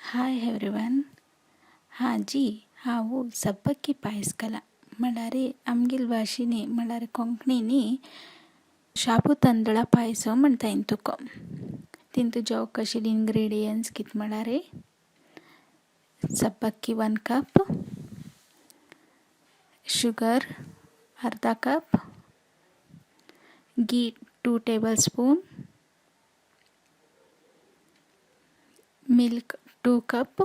Hi everyone. जी हांव सब्बक्की पायस केला म्हळ्यार आमगेल भाशेनी म्हळ्यार कोंकणीनी शाबू तांदळा पायस म्हणटाय तुका. तितूंत जावक आशिल्ले इंग्रेडियंट्स कितें म्हळ्यार सब्बक्की 1 कप, शुगर अर्धा कप, घी 2 tablespoon, मिल्क 2 कप,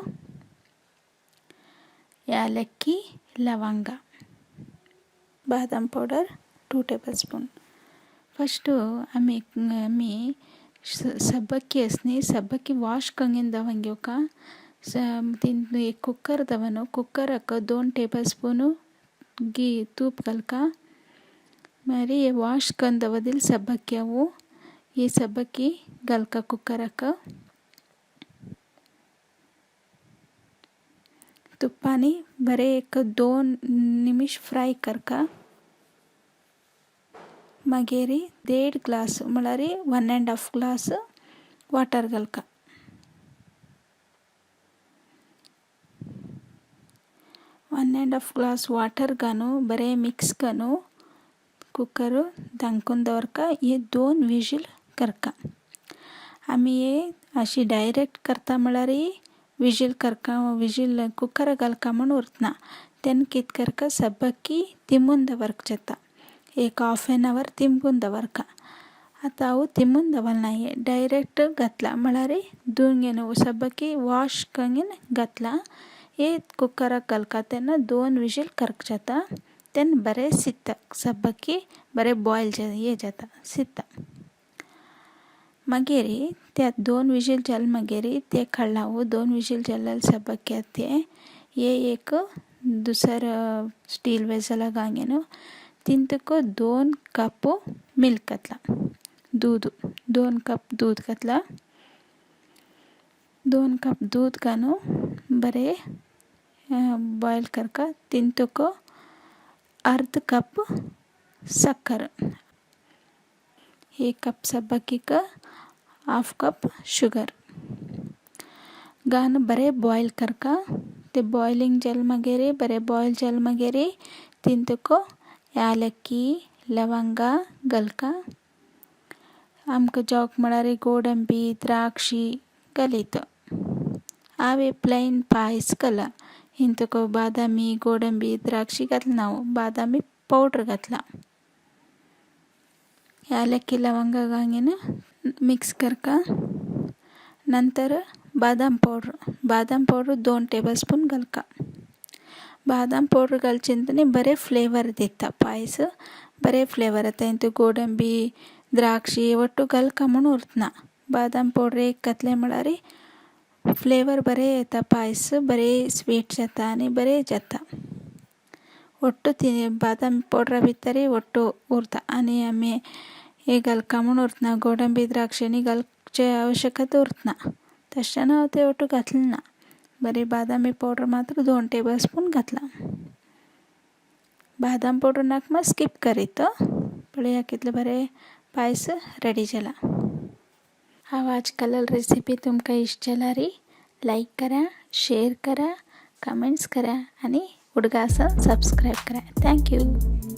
यालक्की लवंग, बादाम पावडर 2 tablespoon. फस्ट आमी सब्बक्की असनी सब्बक्की वॉश कंगेन दवन घेवका. तीन एक कुकर दवनो कुकरक 2 tablespoon घी तूप घालका. मारी ये वॉश कन दवदिल सब्बक्की अವು ये सब्बक्की घालका कुकरक. तुप्पानी बरे एक 2 निमिष फ्राय करका. मागीर 1.5 ग्लास म्हळ्यार 1.5 ग्लास वॉटर घालका. One and half glass water घालू बरे मिक्स करू कुकर धांकून दवरका. ये 2 विजील करका. आमी ये अशी डायरेक्ट करता म्हळ्यार विजील करका विजील कुकर घालका म्हूण उरतना. तेन्ना कितें करका सब्बक्की तिंबून दवरक जाता. एक हाफ एन आवर तिंबून दवरका. आतां हांव तिंबून दवरना ये डायरेक्ट घातला म्हळ्यार धुवन सब्बक्की वॉश करून घातला. ये कुकराक घालका तेन्ना 2 विजील करक जाता. तेन्ना बरें शिजता सब्बक्की बरें बॉयल जाता शिजता. मागीर त्या 2 विजील जाले मागीर ते काडला हांव. 2 विजील जाले सब्बक्की ते ये एक दुसर स्टील वेसला घालून तितूंत 2 कप मिल्क घातला. दूध 2 कप दूध घातला. 2 कप दूध घालून बरें बॉयल करका. तितूंत अर्ध कप साखर. 1 कप सब्बक्कीक हाफ कप शुगर घालून बरें बॉयल करका. ते बॉयलिंग जाले मागीर बरें बॉयल जाले मागीर तितूंत यालक्की लवंग घालका. आमकां जावक म्हळ्यार गोडंबी द्राक्षी घालीत. हांव हे प्लेन पायस केला. हितूंत बादामी गोडंबी द्राक्षी घातला हांव. बादामी पावडर घातला. यालक्की लवंग घालून मिक्स करका. नंतर बादाम पावडर 2 tablespoon घालका. बादाम पावडर घालचिंतनी बरें फ्लेवर दिता पायस. बरें फ्लेवर येता. हितून गोडंबी द्राक्षी ಒಟ್ಟು घालका म्हूण उरतना. बादाम पावडर एक घातलें म्हळ्यार फ्लेवर बरें येता. पायस बरें स्वीट जाता आनी बरें जाता. ಒಟ್ಟು बादाम पावडरा भितर ಒಟ್ಟು उरता आनी आमी हे घालका म्हूण उरतना. गोडंबी द्राक्षी घालचे आवश्यकता उरतना. तशें हांव ते ಒಟ್ಟು घातलें ना. बरें बादामी पावडर मात्र 2 tablespoon घातला. बादाम पावडर नाका स्कीप करीत. पळया कितलें बरें पायस रेडी जाला. हांव आज केलेली रेसिपी तुमकां इश्ट जाल्यार लायक करा, शेअर करा, कमेंट्स करा आनी उडगा आसा सबस्क्रायब करा. थँक्यू.